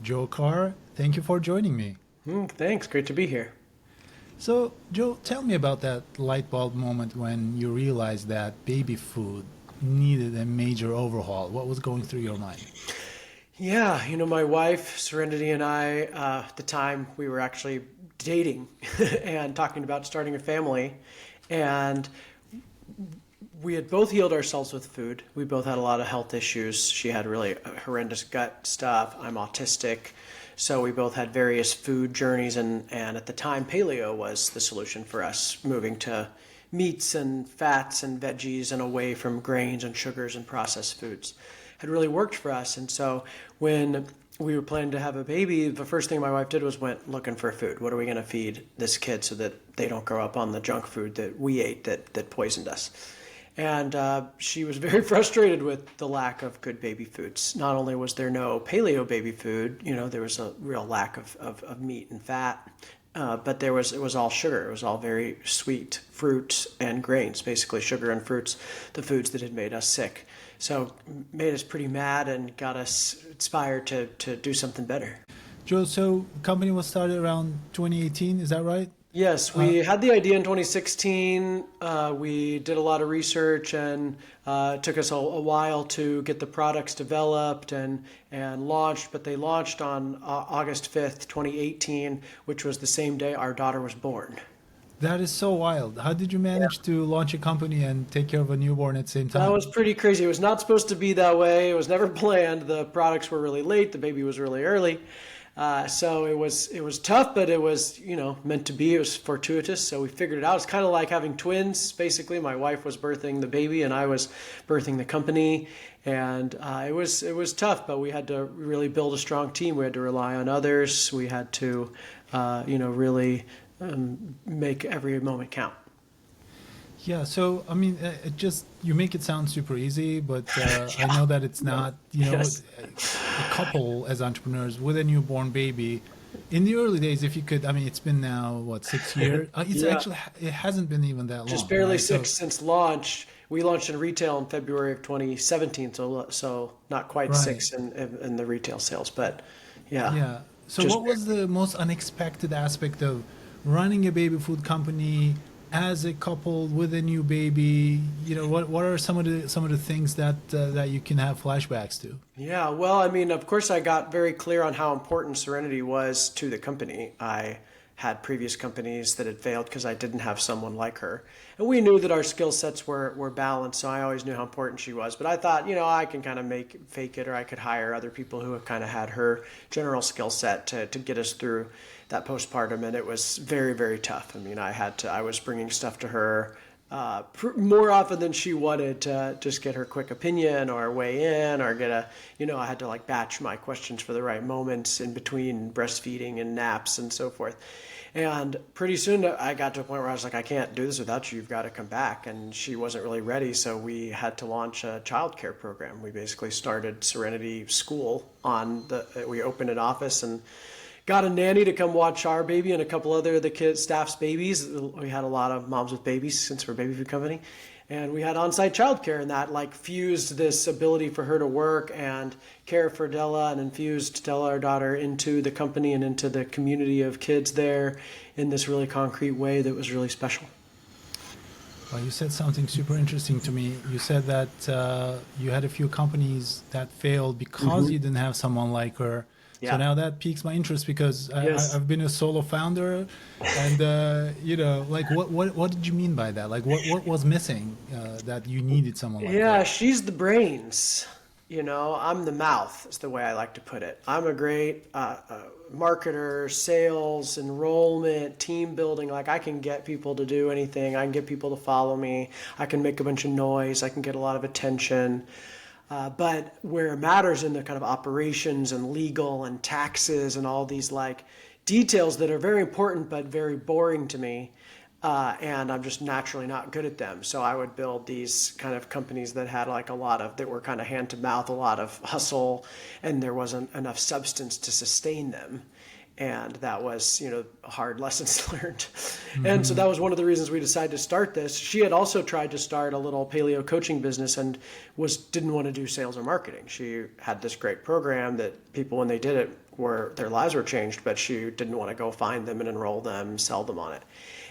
Joe Carr. Thank you for joining me. Thanks. Great to be here. So, Joe, tell me about that light bulb moment when you realized that baby food needed a major overhaul. What was going through your mind? Yeah, my wife, Serenity, and I, at the time, we were actually dating and talking about starting a family. And we had both healed ourselves with food. We both had a lot of health issues. She had really horrendous gut stuff. I'm autistic. So we both had various food journeys. And at the time, paleo was the solution for us, moving to meats and fats and veggies and away from grains and sugars and processed foods had really worked for us. And so when we were planning to have a baby, the first thing my wife did was went looking for food. What are we going to feed this kid so that they don't grow up on the junk food that we ate that poisoned us? And she was very frustrated with the lack of good baby foods. Not only was there no paleo baby food, there was a real lack of meat and fat, but it was all sugar. It was all very sweet fruits and grains, basically sugar and fruits, the foods that had made us sick. So made us pretty mad and got us inspired to do something better. Joe, so the company was started around 2018, is that right? Yes, we had the idea in 2016. We did a lot of research, and it took us a while to get the products developed and launched. But they launched on August 5th, 2018, which was the same day our daughter was born. That is so wild. How did you manage to launch a company and take care of a newborn at the same That time? was pretty crazy. It was not supposed to be that way. It was never planned. The products were really late. The baby was really early. So it was tough, but it was meant to be. It was fortuitous, so we figured it out. It's kind of like having twins. Basically, my wife was birthing the baby, and I was birthing the company, and it was tough. But we had to really build a strong team. We had to rely on others. We had to really make every moment count. Yeah, so I mean, it just you make it sound super easy, but I know that it's not. Yes. A couple as entrepreneurs with a newborn baby, in the early days, if you could, I mean, it's been now what 6 years? It's Yeah. actually it hasn't been even that Just long, barely right? six So, since launch. We launched in retail in February of 2017, so not quite right, six in the retail sales, but yeah, yeah. So, just what was barely. the most unexpected aspect of running a baby food company as a couple with a new baby? What are some of the things that you can have flashbacks to? Yeah, well, I mean, of course, I got very clear on how important Serenity was to the company. I had previous companies that had failed because I didn't have someone like her. And we knew that our skill sets were balanced, so I always knew how important she was. But I thought, I can kind of fake it, or I could hire other people who have kind of had her general skill set to get us through that postpartum. And it was very, very tough. I mean, I was bringing stuff to her more often than she wanted to just get her quick opinion or weigh in or I had to like batch my questions for the right moments in between breastfeeding and naps and so forth. And pretty soon I got to a point where I was like, I can't do this without you. You've got to come back. And she wasn't really ready. So we had to launch a childcare program. We basically started Serenity School we opened an office and got a nanny to come watch our baby and a couple other of the kids, staff's babies. We had a lot of moms with babies since we're a baby food company. And we had on-site childcare, and that like fused this ability for her to work and care for Della, and infused Della, our daughter, into the company and into the community of kids there in this really concrete way that was really special. Well, you said something super interesting to me. You said that you had a few companies that failed because you didn't have someone like her. So Yeah. now that piques my interest because Yes. I've been a solo founder, and like what did you mean by that? Like what was missing that you needed someone like Yeah, her? she's the brains. I'm the mouth, is the way I like to put it. I'm a great marketer, sales, enrollment, team building. Like, I can get people to do anything. I can get people to follow me. I can make a bunch of noise. I can get a lot of attention. But where it matters in the kind of operations and legal and taxes and all these like details that are very important but very boring to me, and I'm just naturally not good at them. So I would build these kind of companies that had like that were kind of hand to mouth, a lot of hustle, and there wasn't enough substance to sustain them. And that was, hard lessons learned. And so Hmm. that was one of the reasons we decided to start this. She had also tried to start a little paleo coaching business and didn't want to do sales or marketing. She had this great program that people, when they did it, their lives were changed, but she didn't want to go find them and enroll them, sell them on it.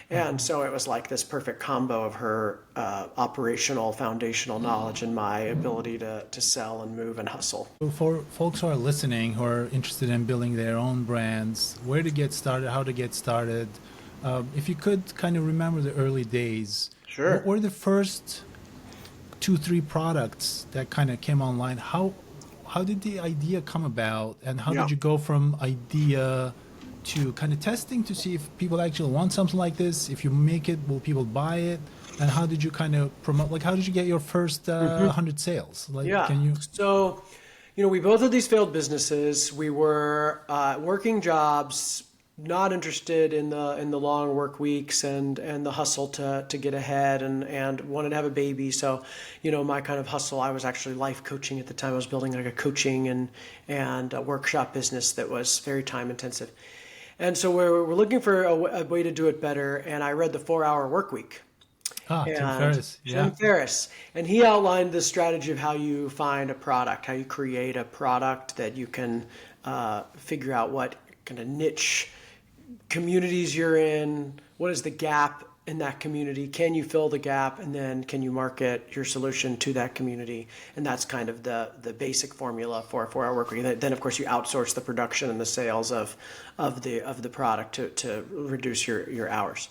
And so it was like this perfect combo of her operational, foundational knowledge and my ability to sell and move and hustle. For folks who are listening, who are interested in building their own brands, where to get started, how to get started, if you could kind of remember the early days. Sure. What were the first 2-3 products that kind of came online? How did the idea come about, and how did you go from idea to kind of testing to see if people actually want something like this? If you make it, will people buy it? And how did you kind of promote? Like, how did you get your first 100 sales? Like, can you? So, we both had these failed businesses. We were working jobs, not interested in the long work weeks and the hustle to get ahead, and wanted to have a baby. So, my kind of hustle, I was actually life coaching at the time. I was building like a coaching and a workshop business that was very time intensive. And so we're looking for a way to do it better. And I read the 4-Hour Work Week. Tim Ferriss. Yeah. Tim Ferriss. And he outlined the strategy of how you find a product, how you create a product that you can figure out what kind of niche communities you're in, what is the gap in that community, can you fill the gap, and then can you market your solution to that community? And that's kind of the basic formula for a 4-hour work week. And then of course you outsource the production and the sales of the product to reduce your hours.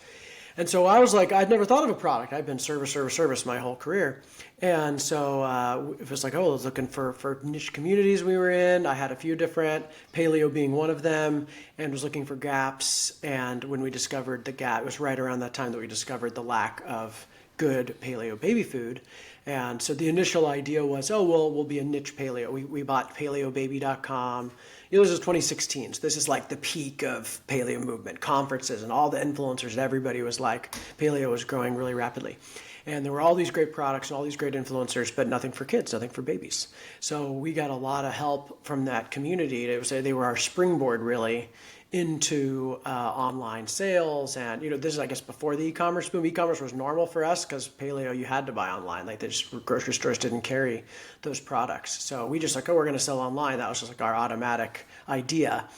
And so I was like, I'd never thought of a product. I've been service my whole career. And so it was like, I was looking for niche communities we were in. I had a few different, paleo being one of them, and was looking for gaps. And when we discovered the gap, it was right around that time that we discovered the lack of good paleo baby food. And so the initial idea was, we'll be a niche paleo. We bought paleobaby.com. This was 2016, so this is like the peak of paleo movement, conferences and all the influencers, and everybody was like, paleo was growing really rapidly. And there were all these great products and all these great influencers, but nothing for kids, nothing for babies. So we got a lot of help from that community. They were our springboard really into online sales. And this is, I guess, before the e-commerce boom. E-commerce was normal for us because paleo you had to buy online. Like grocery stores didn't carry those products. So we just we're going to sell online. That was just like our automatic idea.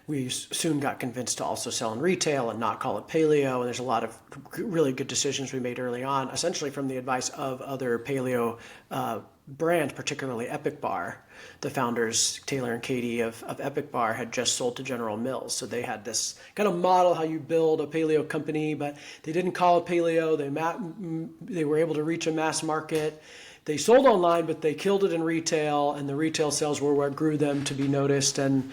We soon got convinced to also sell in retail and not call it paleo. And there's a lot of really good decisions we made early on, essentially from the advice of other paleo brands, particularly Epic Bar. The founders, Taylor and Katie of Epic Bar, had just sold to General Mills. So they had this kind of model how you build a paleo company, but they didn't call it paleo. They were able to reach a mass market. They sold online, but they killed it in retail, and the retail sales were what grew them to be noticed and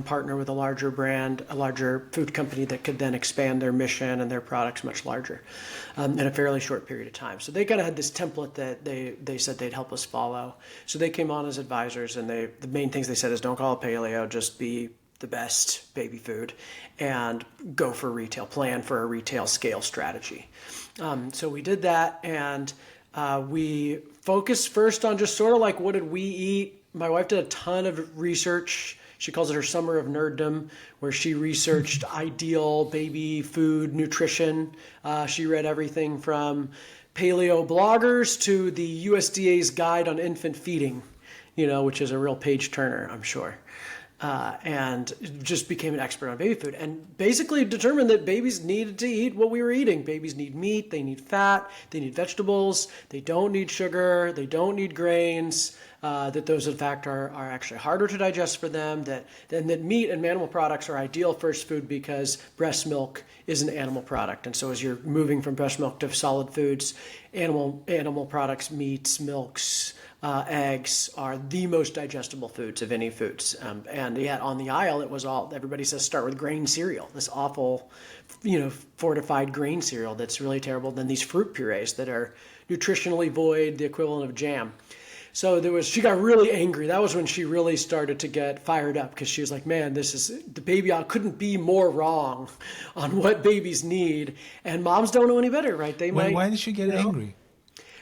partner with a larger brand, a larger food company that could then expand their mission and their products much larger in a fairly short period of time. So they kind of had this template that they said they'd help us follow. So they came on as advisors, and the main things they said is don't call it paleo, just be the best baby food and go for retail, plan for a retail scale strategy. So we did that, and we focused first on just sort of like, what did we eat? My wife did a ton of research. She calls it her summer of nerddom, where she researched ideal baby food nutrition. She read everything from paleo bloggers to the USDA's guide on infant feeding, which is a real page turner, I'm sure. And just became an expert on baby food, and basically determined that babies needed to eat what we were eating. Babies need meat, they need fat, they need vegetables, they don't need sugar, they don't need grains, that those in fact are actually harder to digest for them, that meat and animal products are ideal first food because breast milk is an animal product. And so as you're moving from breast milk to solid foods, animal products, meats, milks, eggs are the most digestible foods of any foods. And yet on the aisle, it was everybody says start with grain cereal, this awful, fortified grain cereal that's really terrible. Then these fruit purees that are nutritionally void, the equivalent of jam. So she got really angry. That was when she really started to get fired up, because she was like, man, the baby aisle couldn't be more wrong on what babies need. And moms don't know any better, right? Why did she get angry?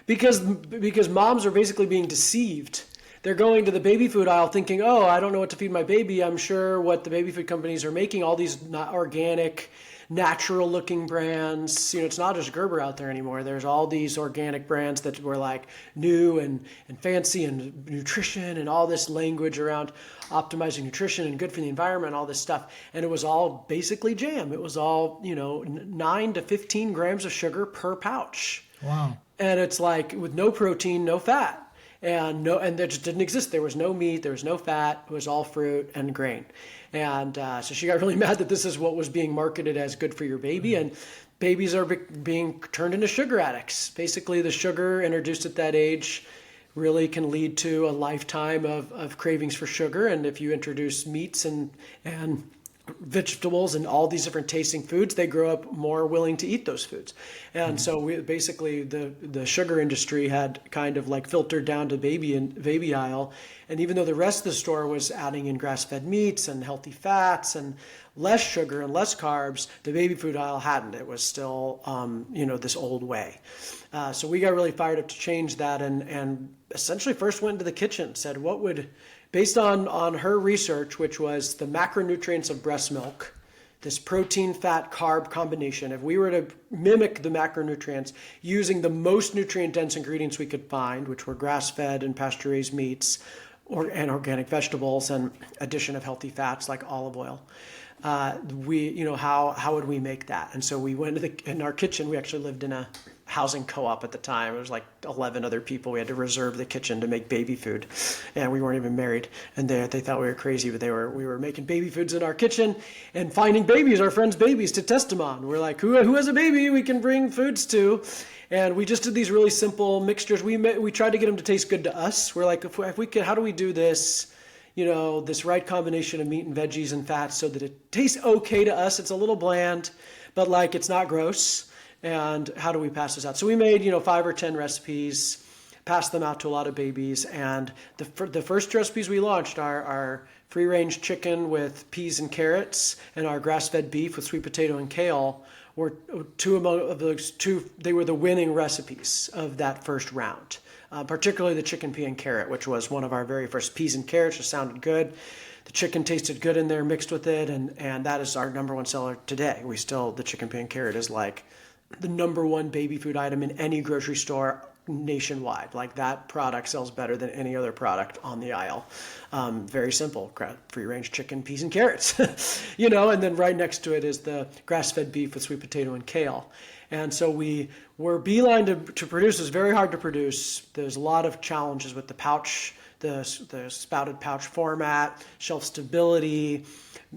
Because moms are basically being deceived they're going to the baby food aisle thinking, oh, I don't know what to feed my baby. I'm sure what the baby food companies are making, all these not organic, natural looking brands. It's not just Gerber out there anymore. There's all these organic brands that were like new and fancy and nutrition and all this language around optimizing nutrition and good for the environment, all this stuff. And it was all basically jam. It was all, 9 to 15 grams of sugar per pouch. Wow. And it's like with no protein, no fat. And that just didn't exist. There was no meat, there was no fat. It was all fruit and grain. And so she got really mad that this is what was being marketed as good for your baby. And babies are being turned into sugar addicts. Basically, the sugar introduced at that age really can lead to a lifetime of cravings for sugar. And if you introduce meats and vegetables and all these different tasting foods, they grow up more willing to eat those foods. And so the sugar industry had kind of like filtered down to baby aisle. And even though the rest of the store was adding in grass-fed meats and healthy fats and less sugar and less carbs, the baby food aisle hadn't. It was still, this old way. So we got really fired up to change that, and essentially first went into the kitchen, said what would, based on her research, which was the macronutrients of breast milk, this protein, fat, carb combination, if we were to mimic the macronutrients using the most nutrient-dense ingredients we could find, which were grass-fed and pasture-raised meats and organic vegetables and addition of healthy fats like olive oil, how would we make that? And so we went in our kitchen. We actually lived in a housing co-op at the time. It was like 11 other people. We had to reserve the kitchen to make baby food, and we weren't even married. And they thought we were crazy, but we were making baby foods in our kitchen and finding babies, our friends' babies, to test them on. We're like, who has a baby we can bring foods to? And we just did these really simple mixtures. We tried to get them to taste good to us. We're like, if we could, how do we do this? This right combination of meat and veggies and fats so that it tastes okay to us. It's a little bland, but like it's not gross. And how do we pass this out? So we made, 5 or 10 recipes, passed them out to a lot of babies. And the first recipes we launched are free-range chicken with peas and carrots, and our grass-fed beef with sweet potato and kale were they were the winning recipes of that first round. Particularly the chicken, pea, and carrot, which was one of our very first. Peas and carrots just sounded good. The chicken tasted good in there mixed with it, and that is our number one seller today. The chicken, pea, and carrot is like the number one baby food item in any grocery store nationwide. Like that product sells better than any other product on the aisle. Very simple, free-range chicken, peas, and carrots, and then right next to it is the grass-fed beef with sweet potato and kale. And so we were beeline to produce. It's very hard to produce. There's a lot of challenges with the pouch, the spouted pouch format, shelf stability,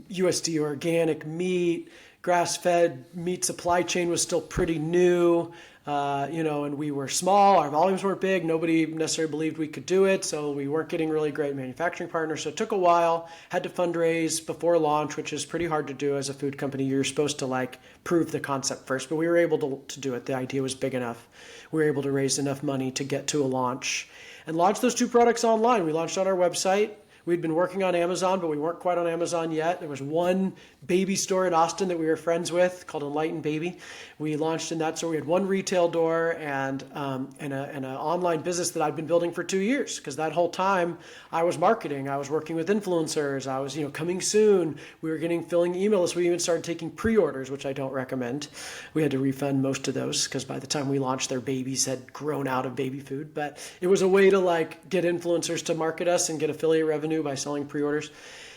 USDA organic meat, grass-fed meat supply chain was still pretty new, and we were small. Our volumes weren't big. Nobody necessarily believed we could do it, so we weren't getting really great manufacturing partners. So it took a while. Had to fundraise before launch, which is pretty hard to do as a food company. You're supposed to prove the concept first, but we were able to do it. The idea was big enough. We were able to raise enough money to get to a launch and launch those 2 products online. We launched on our website. We'd been working on Amazon, but we weren't quite on Amazon yet. There was one baby store in Austin that we were friends with called Enlightened Baby. We launched in that store. We had one retail door and an online business that I'd been building for 2 years, because that whole time I was marketing. I was working with influencers. I was, coming soon. We were filling email lists. We even started taking pre-orders, which I don't recommend. We had to refund most of those because by the time we launched, their babies had grown out of baby food. But it was a way to get influencers to market us and get affiliate revenue by selling pre-orders.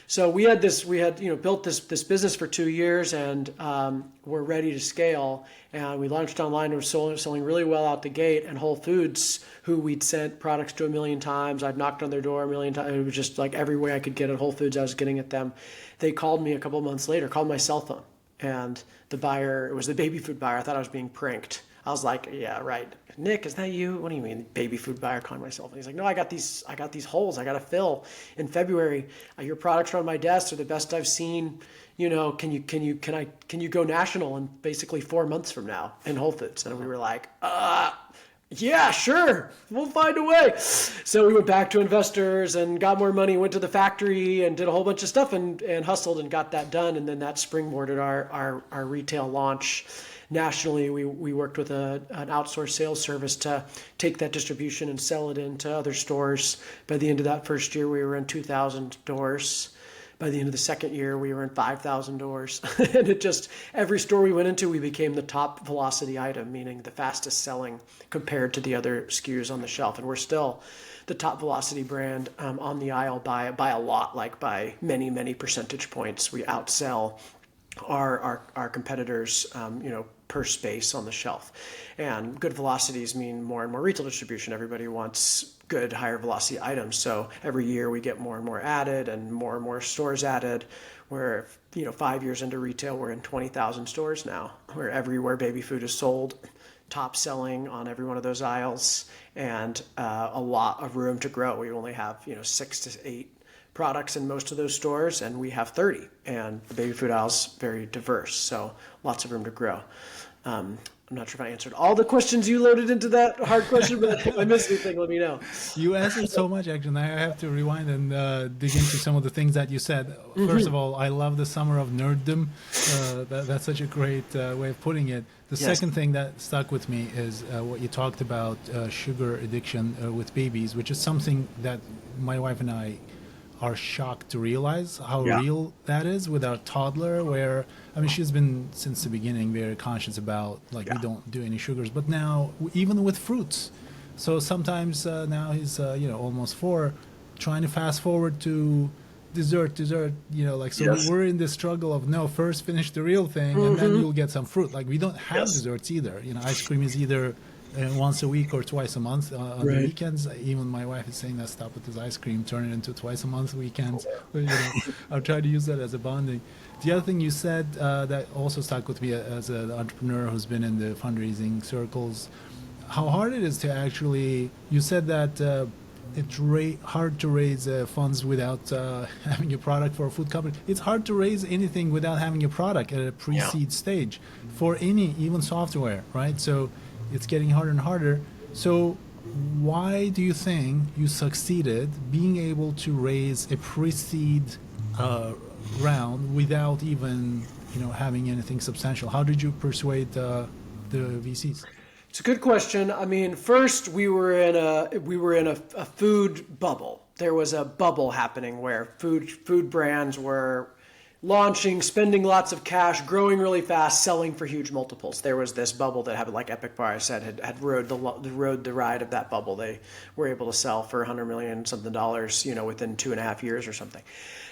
So we had built this business for 2 years, and we're ready to scale. And we launched online. We were selling really well out the gate. And Whole Foods, who we'd sent products to 1 million times, I'd knocked on their door 1 million times. It was just like every way I could get at Whole Foods, I was getting at them. They called me a couple months later, called my cell phone, and the buyer, it was the baby food buyer. I thought I was being pranked. I was like, yeah, right. Nick, is that you? What do you mean, baby food buyer calling myself? And he's like, no, I got these holes I got to fill in February. Your products are on my desk. They're the best I've seen. Can you go national in basically 4 months from now in Whole Foods? And we were like, Yeah, sure. We'll find a way. So we went back to investors and got more money, went to the factory and did a whole bunch of stuff and hustled and got that done. And then that springboarded our retail launch nationally. We worked with an outsourced sales service to take that distribution and sell it into other stores. By the end of that first year, we were in 2,000 doors. By the end of the second year, we were in 5,000 doors. And it just, every store we went into, we became the top velocity item, meaning the fastest selling compared to the other SKUs on the shelf. And we're still the top velocity brand on the aisle by a lot, like by many, many percentage points. We outsell our competitors, per space on the shelf. And good velocities mean more and more retail distribution. Everybody wants good higher velocity items. So every year we get more and more added and more stores added. Where 5 years into retail, we're in 20,000 stores now, where everywhere baby food is sold, top selling on every one of those aisles, and a lot of room to grow. We only have 6 to 8 products in most of those stores, and we have 30. And the baby food aisle's very diverse, so lots of room to grow. I'm not sure if I answered all the questions you loaded into that hard question, but if I missed anything, let me know. You answered so much, actually. I have to rewind and dig into some of the things that you said. First of all, I love the summer of nerddom. That's such a great way of putting it. The second thing that stuck with me is what you talked about, sugar addiction with babies, which is something that my wife and I are shocked to realize how real that is with our toddler, where, she's been since the beginning very conscious about, we don't do any sugars, but now even with fruits. So sometimes now he's, almost 4, trying to fast forward to dessert, so we're in this struggle of, no, first finish the real thing and then you'll get some fruit. We don't have desserts either. Ice cream is either once a week or twice a month on the weekends. Even my wife is saying that stop with this ice cream, turn it into twice a month weekends. I'll try to use that as a bonding. The other thing you said that also stuck with me as an entrepreneur who's been in the fundraising circles, how hard it is to actually, you said that it's hard to raise funds without having a product for a food company. It's hard to raise anything without having a product at a pre-seed stage for any, even software, right? So it's getting harder and harder. So why do you think you succeeded being able to raise a pre-seed round without even having anything substantial? How did you persuade the VCs? It's a good question. First we were in a food bubble. There was a bubble happening where food brands were launching, spending lots of cash, growing really fast, selling for huge multiples. There was this bubble that happened, like Epic Bar, I said, had rode the ride of that bubble. They were able to sell for $100 million something dollars, within 2.5 years or something.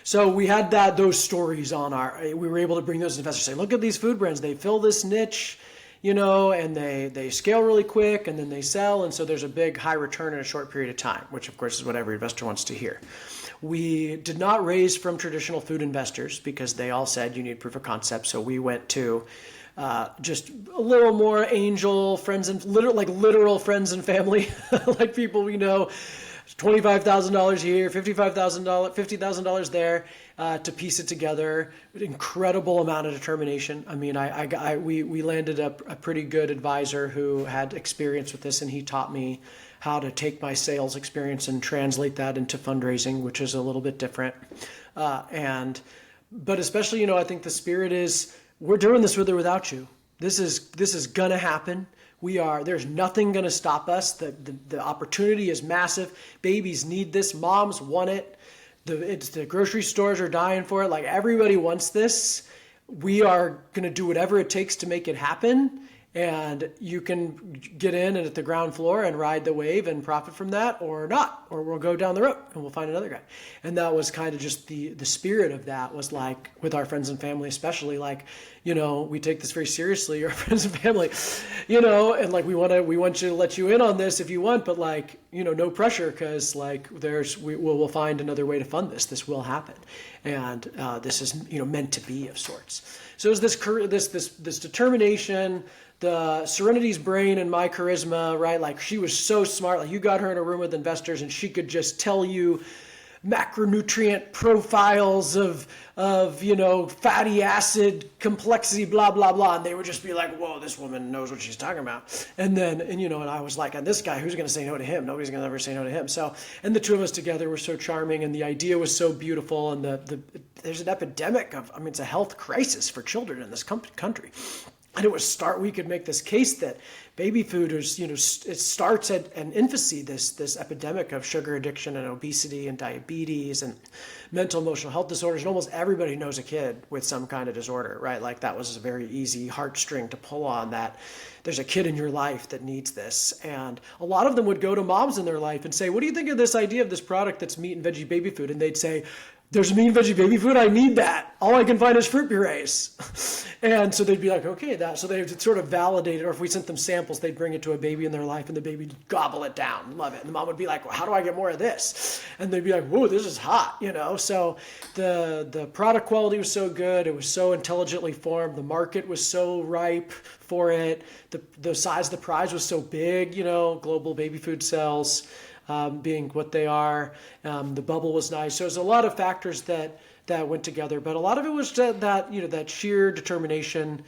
So we had those stories we were able to bring those investors, say, look at these food brands, they fill this niche, and they scale really quick and then they sell. And so there's a big high return in a short period of time, which of course is what every investor wants to hear. We did not raise from traditional food investors because they all said you need proof of concept. So we went to just a little more angel friends and literal friends and family, like people we know, $25,000 here, $55,000, $50,000 there, to piece it together. Incredible amount of determination. We landed a pretty good advisor who had experience with this, and he taught me how to take my sales experience and translate that into fundraising, which is a little bit different. But especially, I think the spirit is, we're doing this with or without you. This is gonna happen. There's nothing gonna stop us. The opportunity is massive. Babies need this. Moms want it. The grocery stores are dying for it. Everybody wants this. We are gonna do whatever it takes to make it happen. And you can get in and at the ground floor and ride the wave and profit from that, or not, or we'll go down the road and we'll find another guy. And that was kind of just the spirit of that, was with our friends and family, especially, we take this very seriously, our friends and family, and we want you to let you in on this if you want, but no pressure, because we'll find another way to fund this. This will happen. And this is, meant to be of sorts. So it was this determination, the Serenity's brain and my charisma, right? She was so smart. You got her in a room with investors and she could just tell you macronutrient profiles of fatty acid complexity, blah, blah, blah. And they would just be like, whoa, this woman knows what she's talking about. And I was like, and this guy, who's going to say no to him? Nobody's going to ever say no to him. So, and the two of us together were so charming, and the idea was so beautiful. And there's an epidemic it's a health crisis for children in this country. And we could make this case that baby food is, it starts at an infancy, this epidemic of sugar addiction and obesity and diabetes and mental emotional health disorders. And almost everybody knows a kid with some kind of disorder, right? Like that was a very easy heartstring to pull on, that there's a kid in your life that needs this. And a lot of them would go to moms in their life and say, what do you think of this idea of this product that's meat and veggie baby food? And they'd say, there's meat and veggie baby food. I need that. All I can find is fruit purees. And so they'd be like, okay, so they would sort of validate it. Or if we sent them samples, they'd bring it to a baby in their life and the baby would gobble it down, love it. And the mom would be like, well, how do I get more of this? And they'd be like, whoa, this is hot, So the product quality was so good. It was so intelligently formed. The market was so ripe for it. The size of the prize was so big, global baby food sales. Being what they are. The bubble was nice. So there's a lot of factors that went together, but a lot of it was that sheer determination.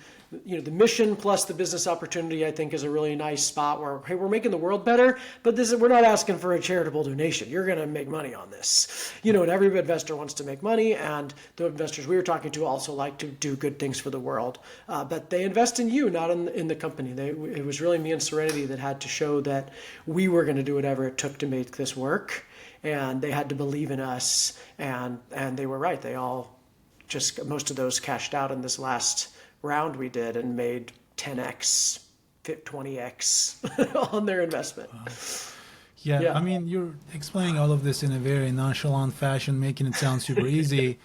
The mission plus the business opportunity, I think, is a really nice spot where, hey, we're making the world better, but we're not asking for a charitable donation. You're going to make money on this. And every investor wants to make money, and the investors we were talking to also like to do good things for the world. But they invest in you, not in the company. It was really me and Serenity that had to show that we were going to do whatever it took to make this work, and they had to believe in us, and they were right. They all most of those cashed out in this last round we did and made 10x, 20x on their investment. Wow. Yeah, I mean, you're explaining all of this in a very nonchalant fashion, making it sound super easy,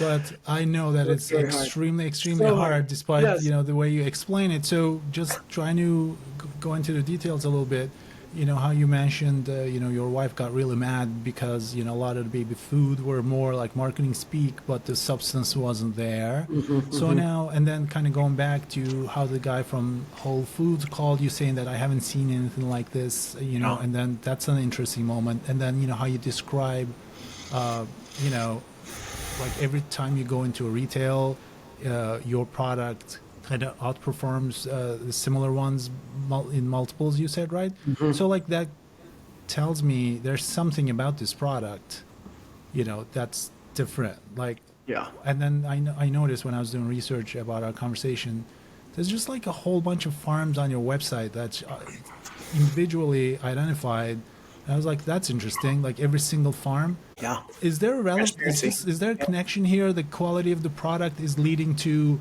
but I know that it's extremely hard, despite the way you explain it. So just trying to go into the details a little bit. How you mentioned, your wife got really mad because, a lot of the baby food were more like marketing speak, but the substance wasn't there. So now, and then kind of going back to how the guy from Whole Foods called you saying that I haven't seen anything like this, and then that's an interesting moment. And then, how you describe, like every time you go into a retail, your product kind of outperforms the similar ones in multiples, you said, right? So like that tells me there's something about this product, that's different. Like, yeah. And then I noticed when I was doing research about our conversation, there's just like a whole bunch of farms on your website that's individually identified. And I was like, that's interesting. Like every single farm. Yeah. Is there a is there a connection here? The quality of the product is leading to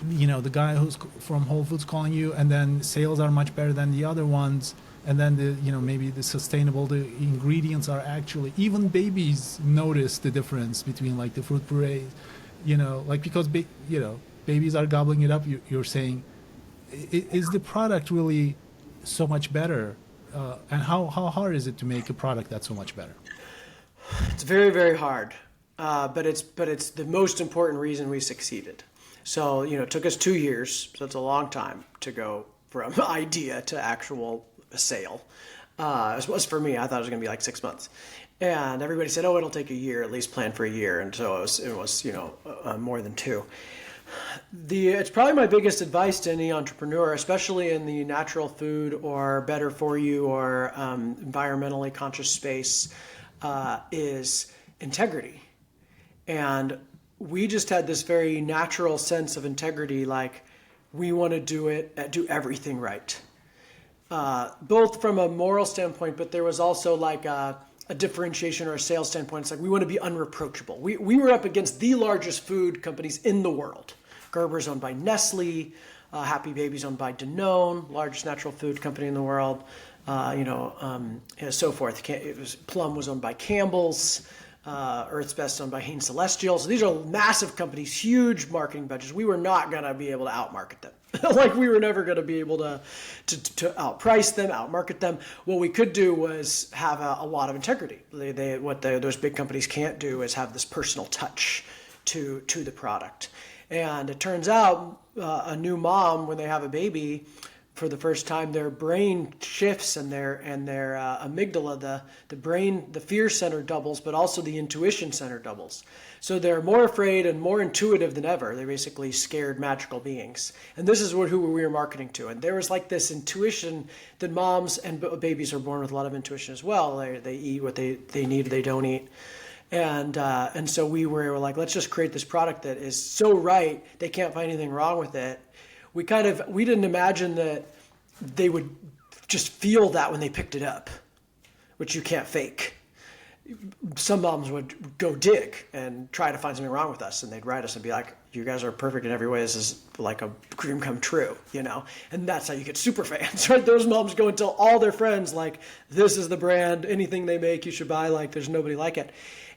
the guy who's from Whole Foods calling you, and then sales are much better than the other ones, and then maybe the ingredients are actually, even babies notice the difference between like the fruit puree, because babies are gobbling it up. You're saying, is the product really so much better, and how hard is it to make a product that's so much better? It's very, very hard, but it's the most important reason we succeeded. So, it took us 2 years, so it's a long time to go from idea to actual sale. It was for me. I thought it was going to be like 6 months. And everybody said, oh, it'll take a year, at least plan for a year. And so it was more than 2. It's probably my biggest advice to any entrepreneur, especially in the natural food or better for you or environmentally conscious space, is integrity. And we just had this very natural sense of integrity, like we want to do everything right. Both from a moral standpoint, but there was also like a differentiation or a sales standpoint. It's like we want to be unreproachable. We were up against the largest food companies in the world. Gerber's owned by Nestle, Happy Baby's owned by Danone, largest natural food company in the world, so forth. Plum was owned by Campbell's. Earth's Best owned by Hain Celestial. So these are massive companies, huge marketing budgets. We were not going to be able to outmarket them. Like we were never going to be able to outprice them, outmarket them. What we could do was have a lot of integrity. Those big companies can't do is have this personal touch to the product. And it turns out a new mom, when they have a baby, for the first time, their brain shifts and their amygdala, the brain, the fear center doubles, but also the intuition center doubles. So they're more afraid and more intuitive than ever. They're basically scared magical beings. And this is who we were marketing to. And there was like this intuition that moms and babies are born with a lot of intuition as well. They eat what they need, they don't eat. And so we were like, let's just create this product that is so right, they can't find anything wrong with it. We didn't imagine that they would just feel that when they picked it up, which you can't fake. Some moms would go dig and try to find something wrong with us, and they'd write us and be like, you guys are perfect in every way. This is like a dream come true, and that's how you get super fans, right? Those moms go and tell all their friends, like, this is the brand, anything they make you should buy, like there's nobody like it.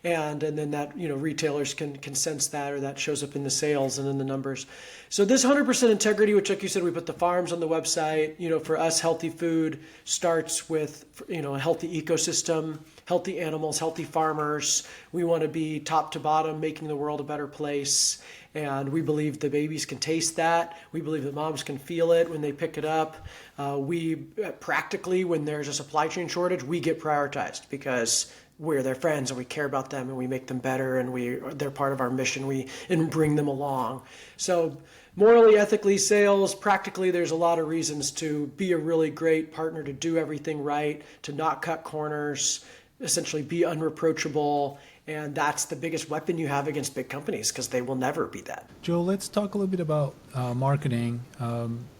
And then that, retailers can sense that, or that shows up in the sales and in the numbers. So this 100% integrity, which, like you said, we put the farms on the website. For us, healthy food starts with, a healthy ecosystem, healthy animals, healthy farmers. We want to be top to bottom, making the world a better place. And we believe the babies can taste that. We believe that moms can feel it when they pick it up. We practically, when there's a supply chain shortage, we get prioritized because we're their friends and we care about them and we make them better and they're part of our mission. And bring them along. So morally, ethically, sales, practically, there's a lot of reasons to be a really great partner, to do everything right, to not cut corners, essentially be unreproachable. And that's the biggest weapon you have against big companies, because they will never be that. Joe, let's talk a little bit about marketing.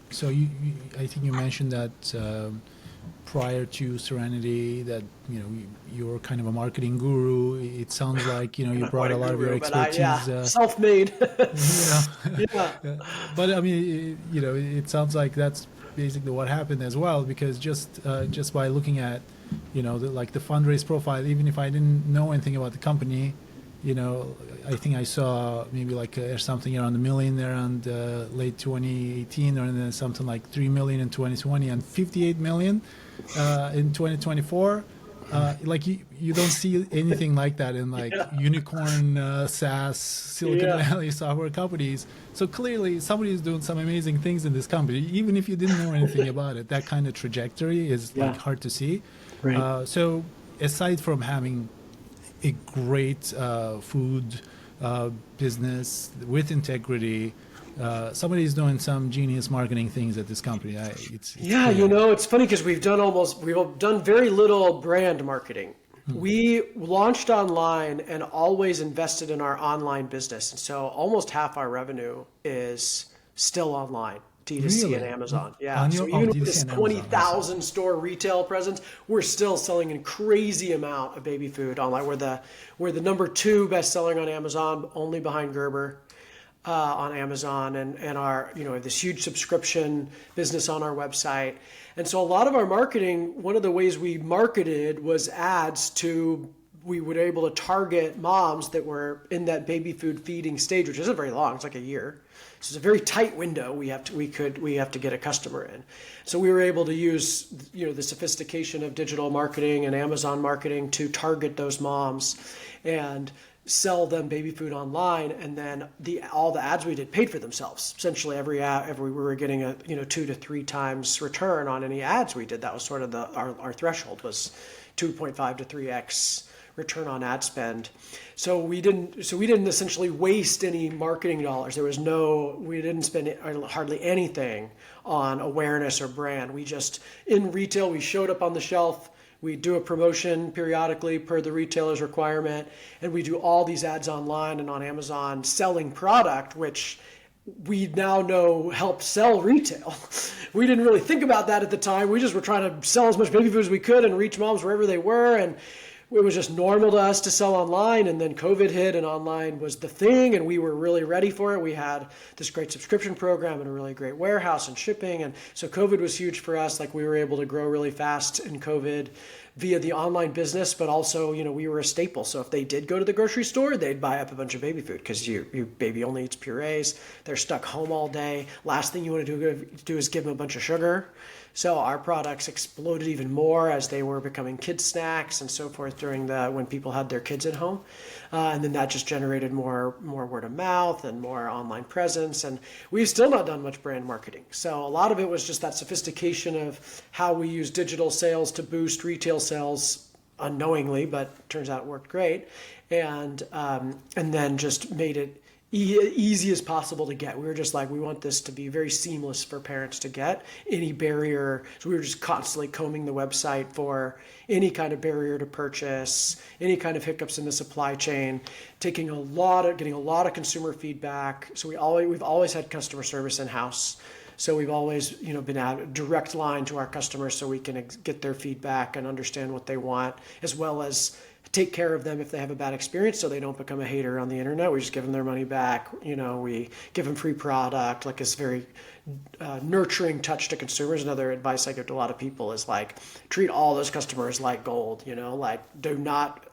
So I think you mentioned that prior to Serenity, that you're kind of a marketing guru. It sounds like you brought a lot of your expertise. Self-made. Yeah. But I mean, it sounds like that's basically what happened as well, because just by looking at the fundraise profile, even if I didn't know anything about the company, I think I saw maybe something around $1 million around late 2018, or then something like $3 million in 2020 and $58 million in 2024. You don't see anything like that in unicorn SaaS Silicon Valley software companies. So clearly somebody is doing some amazing things in this company, even if you didn't know anything about it. That kind of trajectory is hard to see. Right. So aside from having a great food business with integrity, somebody is doing some genius marketing things at this company. It's it's funny because we've done very little brand marketing. We launched online and always invested in our online business. And so almost half our revenue is still online. D2C Really? and Amazon. So even with this 20,000 store retail presence, we're still selling a crazy amount of baby food online. We're the number 2 best selling on Amazon, only behind Gerber on Amazon, and our this huge subscription business on our website. And so a lot of our marketing, one of the ways we marketed was ads we were able to target moms that were in that baby food feeding stage, which isn't very long. It's like a year. So it's a very tight window we have to get a customer in. So we were able to use the sophistication of digital marketing and Amazon marketing to target those moms and sell them baby food online, and then all the ads we did paid for themselves. Essentially, every ad, we were getting a 2 to 3 times return on any ads we did. That was sort of our threshold was 2.5 to 3x return on ad spend. So we didn't essentially waste any marketing dollars. We didn't spend hardly anything on awareness or brand. We just, in retail, we showed up on the shelf. We do a promotion periodically per the retailer's requirement, and we do all these ads online and on Amazon selling product, which we now know helps sell retail. We didn't really think about that at the time. We just were trying to sell as much baby food as we could and reach moms wherever they were, and it was just normal to us to sell online. And then COVID hit and online was the thing, and we were really ready for it. We had this great subscription program and a really great warehouse and shipping, and so COVID was huge for us. We were able to grow really fast in COVID. via the online business, but also, we were a staple. So if they did go to the grocery store, they'd buy up a bunch of baby food because your baby only eats purees. They're stuck home all day. Last thing you want to do is give them a bunch of sugar. So our products exploded even more as they were becoming kid snacks and so forth when people had their kids at home. And then that just generated more word of mouth and more online presence. And we've still not done much brand marketing. So a lot of it was just that sophistication of how we use digital sales to boost retail sales unknowingly, but turns out it worked great. And then just made it easy as possible to get. We were just like, we want this to be very seamless for parents to get. Any barrier, so we were just constantly combing the website for any kind of barrier to purchase, any kind of hiccups in the supply chain, getting a lot of consumer feedback. So we've always had customer service in-house. So we've always, been a direct line to our customers so we can get their feedback and understand what they want, as well as take care of them if they have a bad experience so they don't become a hater on the internet. We just give them their money back. We give them free product, like this very nurturing touch to consumers. Another advice I give to a lot of people is like, treat all those customers like gold, like do not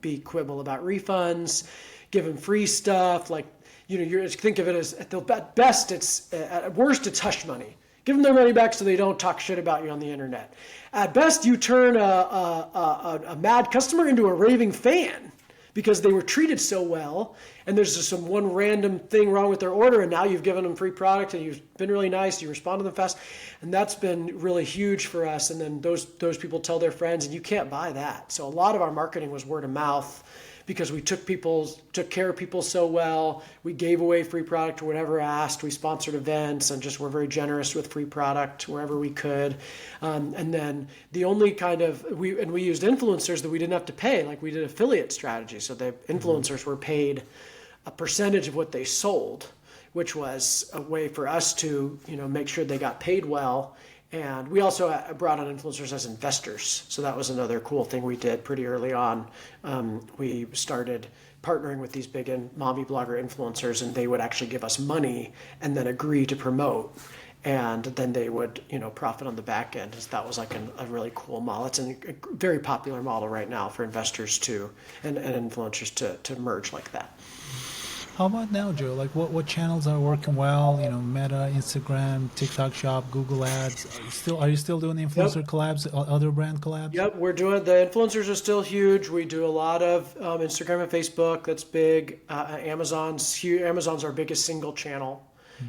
be quibble about refunds, give them free stuff. Like, you think of it as at best, at worst, it's hush money. Give them their money back so they don't talk shit about you on the internet. At best, you turn a mad customer into a raving fan because they were treated so well, and there's just one random thing wrong with their order, and now you've given them free product, and you've been really nice, you respond to them fast, and that's been really huge for us. And then those people tell their friends, and you can't buy that. So a lot of our marketing was word of mouth, because we took care of people so well. We gave away free product to whatever asked. We sponsored events and just were very generous with free product wherever we could. And then the only we used influencers that we didn't have to pay, like we did affiliate strategy. So the influencers were paid a percentage of what they sold, which was a way for us to, make sure they got paid well. And we also brought on influencers as investors. So that was another cool thing we did pretty early on. We started partnering with these big mommy blogger influencers, and they would actually give us money and then agree to promote. And then they would, profit on the back end. That was like a really cool model. It's a very popular model right now for investors and influencers to merge like that. How about now, Joe? Like what channels are working well? Meta, Instagram, TikTok Shop, Google Ads. Are you still doing the influencer collabs, other brand collabs? Yep, we're doing. The influencers are still huge. We do a lot of Instagram and Facebook. That's big. Amazon's huge. Amazon's our biggest single channel.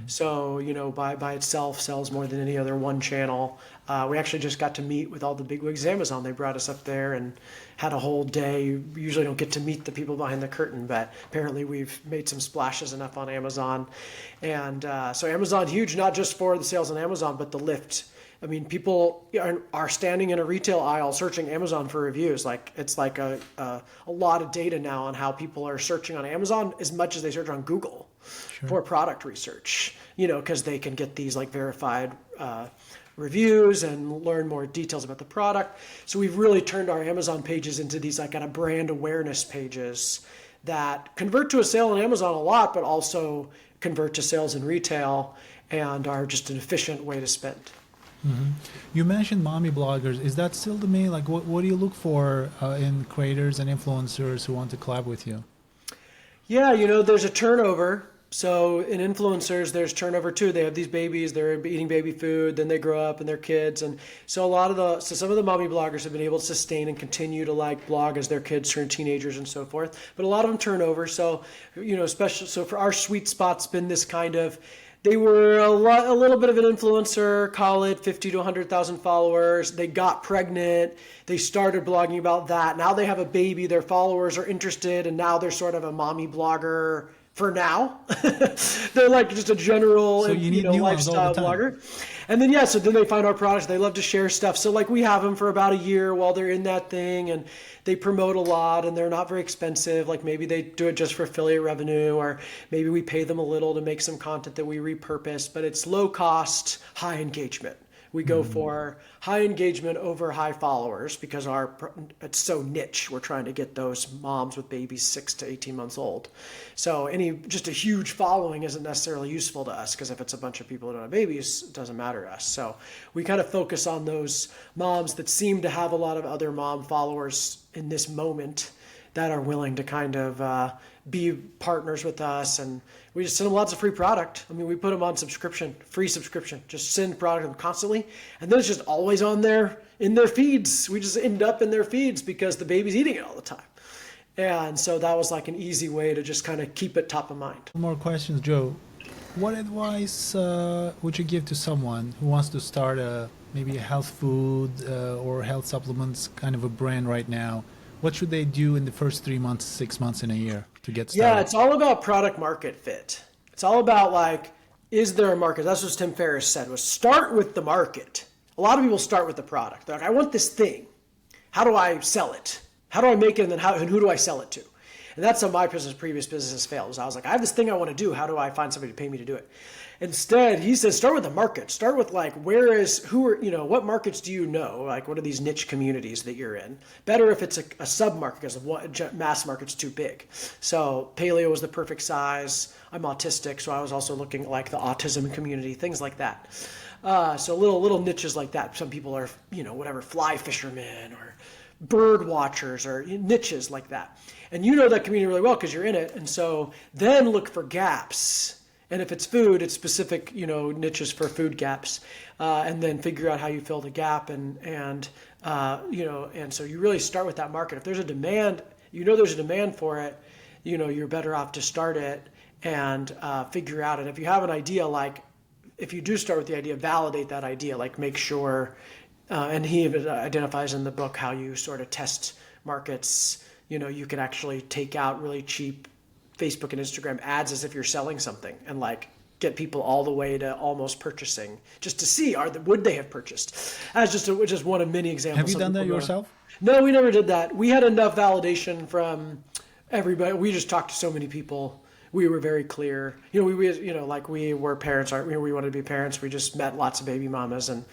So, by itself sells more than any other one channel. We actually just got to meet with all the bigwigs at Amazon. They brought us up there and had a whole day. You usually don't get to meet the people behind the curtain, but apparently we've made some splashes enough on Amazon. And so Amazon huge, not just for the sales on Amazon, but the lift. I mean, people are standing in a retail aisle searching Amazon for reviews. It's like a lot of data now on how people are searching on Amazon as much as they search on Google for product research, because they can get these verified reviews and learn more details about the product. So we've really turned our Amazon pages into these kind of brand awareness pages that convert to a sale on Amazon a lot, but also convert to sales in retail and are just an efficient way to spend. Mm-hmm. You mentioned mommy bloggers. Is that still the main? What do you look for in creators and influencers who want to collab with you? Yeah, there's a turnover. So in influencers, there's turnover too. They have these babies, they're eating baby food, then they grow up and they're kids. And so some of the mommy bloggers have been able to sustain and continue to blog as their kids turn teenagers and so forth. But a lot of them turn over. So, especially, so for our sweet spot's been this kind of, they were a little bit of an influencer, call it 50 to 100,000 followers. They got pregnant. They started blogging about that. Now they have a baby. Their followers are interested, and now they're sort of a mommy blogger for now. They're like just a general lifestyle blogger. And then, so then they find our products. They love to share stuff. So we have them for about a year while they're in that thing, and they promote a lot, and they're not very expensive. Maybe they do it just for affiliate revenue, or maybe we pay them a little to make some content that we repurpose, but it's low cost, high engagement, We go for high engagement over high followers because it's so niche. We're trying to get those moms with babies 6 to 18 months old. So just a huge following isn't necessarily useful to us, because if it's a bunch of people who don't have babies, it doesn't matter to us. So we kind of focus on those moms that seem to have a lot of other mom followers in this moment that are willing to kind of be partners with us, and we just send them lots of free product. I mean, we put them on free subscription, just send product to them constantly, and then it's just always on in their feeds. We just end up in their feeds because the baby's eating it all the time. And so that was like an easy way to just kind of keep it top of mind. More questions, Joe. What advice would you give to someone who wants to start maybe a health food or health supplements kind of a brand right now? What should they do in the first 3 months, 6 months, in a year to get started? Yeah, it's all about product market fit. It's all about like, is there a market? That's what Tim Ferriss said, was start with the market. A lot of people start with the product. They're like, I want this thing. How do I sell it? How do I make it? And then who do I sell it to? And that's how my previous businesses failed. I was like, I have this thing I want to do. How do I find somebody to pay me to do it? Instead, he says, start with the market. Start with like, what markets do you know? Like, what are these niche communities that you're in? Better if it's a sub-market, because mass market's too big. So paleo was the perfect size. I'm autistic, so I was also looking at like the autism community, things like that. So little niches like that. Some people are, fly fishermen or bird watchers or niches like that. And you know that community really well because you're in it. And so then look for gaps. And if it's food, it's specific, niches for food gaps, and then figure out how you fill the gap. And so you really start with that market. If there's a demand, there's a demand for it, you're better off to start it and figure out. And if you have an idea, like if you do start with the idea, validate that idea, like make sure, and he identifies in the book how you sort of test markets. You can actually take out really cheap Facebook and Instagram ads as if you're selling something, and like get people all the way to almost purchasing, just to see would they have purchased. As just one of many examples. Have you done that yourself? No, we never did that. We had enough validation from everybody. We just talked to so many people. We were very clear. We were parents. We wanted to be parents. We just met lots of baby mamas and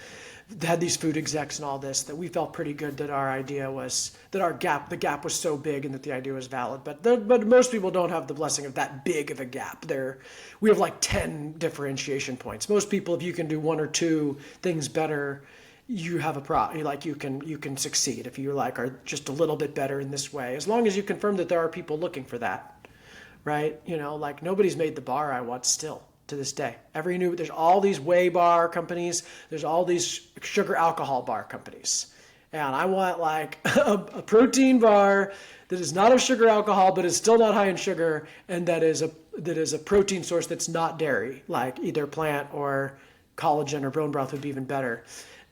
had these food execs and all this, that we felt pretty good that our idea was that the gap was so big and that the idea was valid. But most people don't have the blessing of that big of a gap. We have like 10 differentiation points. Most people, if you can do one or two things better, you have a problem. Like you can succeed if you like are just a little bit better in this way, as long as you confirm that there are people looking for that, right? Like nobody's made the bar I want still. To this day, there's all these whey bar companies, there's all these sugar alcohol bar companies, and I want like a protein bar that is not of sugar alcohol but is still not high in sugar, and that is a protein source that's not dairy, like either plant or collagen or bone broth would be even better.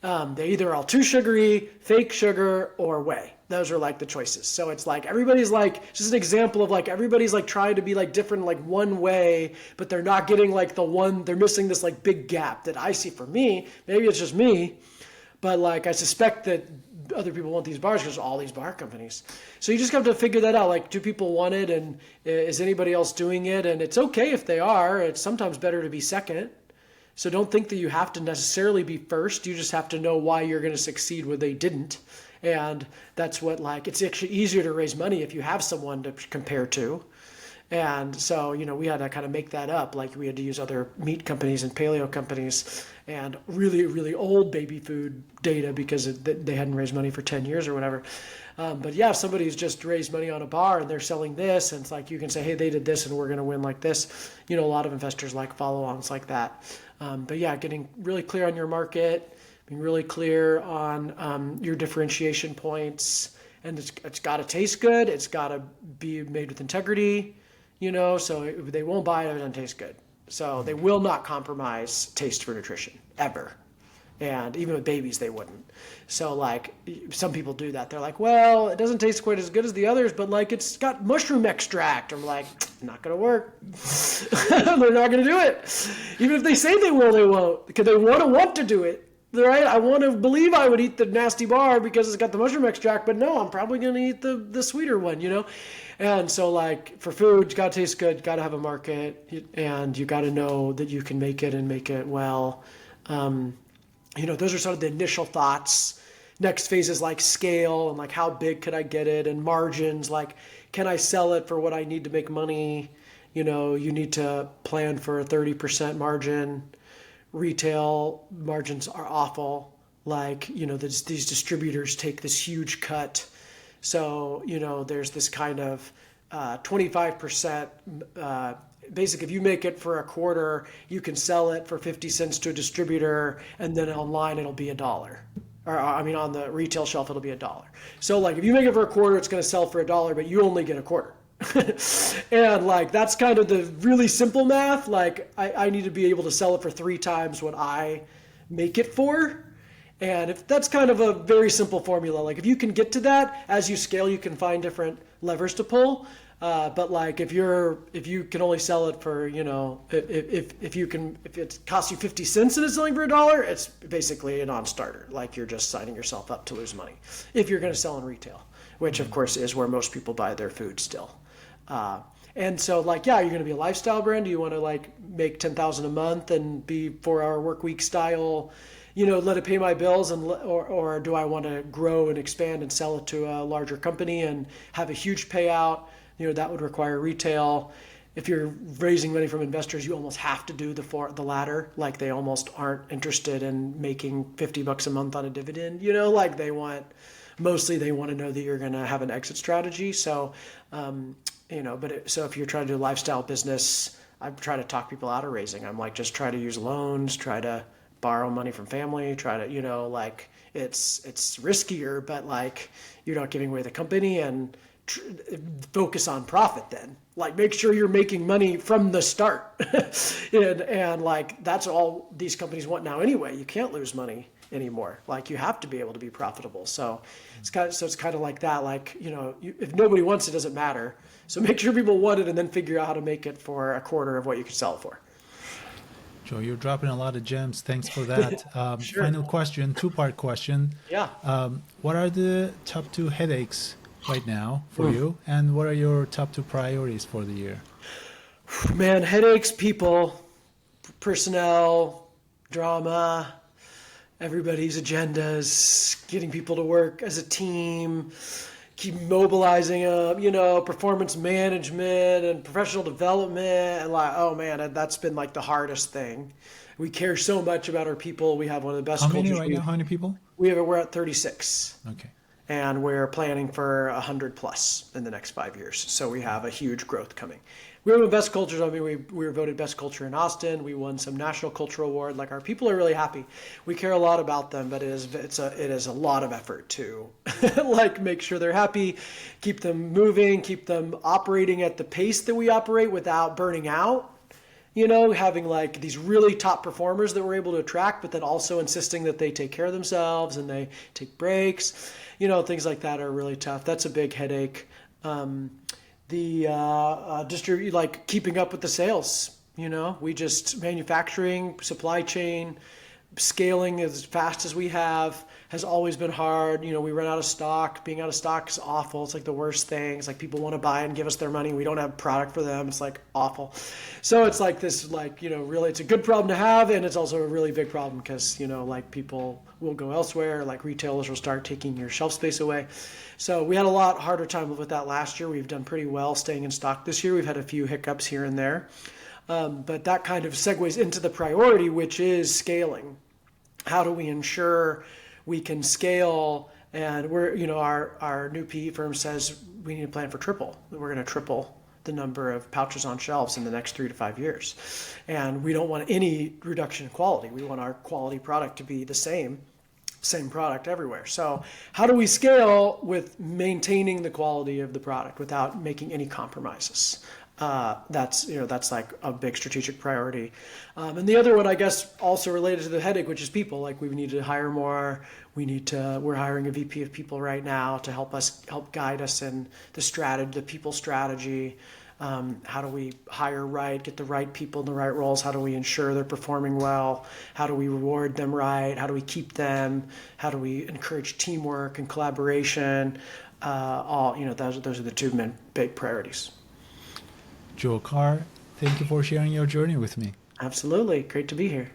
They either are all too sugary, fake sugar, or whey. Those are like the choices. So it's like everybody's like, just an example of like everybody's like trying to be like different like one way, but they're not getting like they're missing this like big gap that I see for me. Maybe it's just me, but like I suspect that other people want these bars because all these bar companies. So you just have to figure that out. Like, do people want it, and is anybody else doing it? And it's okay if they are. It's sometimes better to be second. So don't think that you have to necessarily be first. You just have to know why you're going to succeed where they didn't. And that's what it's actually easier to raise money if you have someone to compare to. And so, we had to kind of make that up. Like we had to use other meat companies and paleo companies and really, really old baby food data because they hadn't raised money for 10 years or whatever. But yeah, if somebody's just raised money on a bar and they're selling this, and it's like you can say, hey, they did this and we're going to win like this. A lot of investors like follow-ons like that. But yeah, getting really clear on your market, being really clear on your differentiation points, and it's got to taste good. It's got to be made with integrity, so they won't buy it if it doesn't taste good. So they will not compromise taste for nutrition, ever. And even with babies, they wouldn't. So like some people do that. They're like, well, it doesn't taste quite as good as the others, but like it's got mushroom extract. I'm like, not going to work. They're not going to do it. Even if they say they will, they won't, because they want to do it. Right? I want to believe I would eat the nasty bar because it's got the mushroom extract, but no, I'm probably going to eat the sweeter one, And so like for food, you got to taste good, you got to have a market, and you got to know that you can make it and make it well. those are sort of the initial thoughts. Next phase is like scale and like how big could I get it, and margins, like can I sell it for what I need to make money? You need to plan for a 30% margin. Retail margins are awful. Like, these distributors take this huge cut. So, there's this kind of 25%. Basically, if you make it for a quarter, you can sell it for 50 cents to a distributor, and then online it'll be $1. Or, on the retail shelf, it'll be $1. So, like, if you make it for a quarter, it's going to sell for $1, but you only get a quarter. And like that's kind of the really simple math. Like I need to be able to sell it for 3 times what I make it for. And if that's kind of a very simple formula, like if you can get to that, as you scale, you can find different levers to pull. But like if you can only sell it for, if it costs you 50 cents and it's selling for $1, it's basically a non-starter. Like you're just signing yourself up to lose money if you're going to sell in retail, which of course is where most people buy their food still. And so like, yeah, you're going to be a lifestyle brand. Do you want to like make 10,000 a month and be 4-hour work week style, let it pay my bills, or do I want to grow and expand and sell it to a larger company and have a huge payout? That would require retail. If you're raising money from investors, you almost have to do the latter. Like they almost aren't interested in making $50 a month on a dividend, like they want to know that you're going to have an exit strategy. So, so if you're trying to do a lifestyle business, I try to talk people out of raising. I'm like, just try to use loans, try to borrow money from family, try to, like it's riskier, but like you're not giving away the company, and focus on profit then. Like make sure you're making money from the start. and like that's all these companies want now anyway. You can't lose money anymore. Like you have to be able to be profitable. So it's kind of like that. Like, if nobody wants it, doesn't matter. So make sure people want it and then figure out how to make it for a quarter of what you can sell it for. Joe, you're dropping a lot of gems. Thanks for that. Sure. Final question, 2-part question. Yeah. What are the top 2 headaches right now for you? And what are your top 2 priorities for the year? Man, headaches, people, personnel, drama, everybody's agendas, getting people to work as a team, keep mobilizing them, performance management and professional development. And like, oh man, that's been like the hardest thing. We care so much about our people. We have one of the best cultures. How many right now? How many people? We're at 36. Okay. And we're planning for 100 plus in the next 5 years. So we have a huge growth coming. We have the best cultures. We were voted best culture in Austin. We won some national cultural award. Like our people are really happy. We care a lot about them, but it is a lot of effort to like make sure they're happy, keep them moving, keep them operating at the pace that we operate without burning out. Having like these really top performers that we're able to attract, but then also insisting that they take care of themselves and they take breaks. Things like that are really tough. That's a big headache. Like keeping up with the sales. We just manufacturing, supply chain, scaling as fast as we have has always been hard. We run out of stock. Being out of stock is awful. It's like the worst thing. It's like people want to buy and give us their money. We don't have product for them. It's like awful. So it's like this, like, really, it's a good problem to have. And it's also a really big problem because, like people will go elsewhere. Like retailers will start taking your shelf space away. So we had a lot harder time with that last year. We've done pretty well staying in stock this year. We've had a few hiccups here and there. But that kind of segues into the priority, which is scaling. How do we ensure we can scale? And we're, our new PE firm says we need to plan for triple. We're going to triple the number of pouches on shelves in the next 3 to 5 years. And we don't want any reduction in quality. We want our quality product to be the same product everywhere. So how do we scale with maintaining the quality of the product without making any compromises? That's like a big strategic priority. And the other one, I guess, also related to the headache, which is people. Like we need to hire more. We're hiring a VP of people right now to help guide us in the people strategy. How do we hire right, get the right people in the right roles? How do we ensure they're performing well? How do we reward them right? How do we keep them? How do we encourage teamwork and collaboration? Those are the 2 big priorities. Joe Carr, thank you for sharing your journey with me. Absolutely. Great to be here.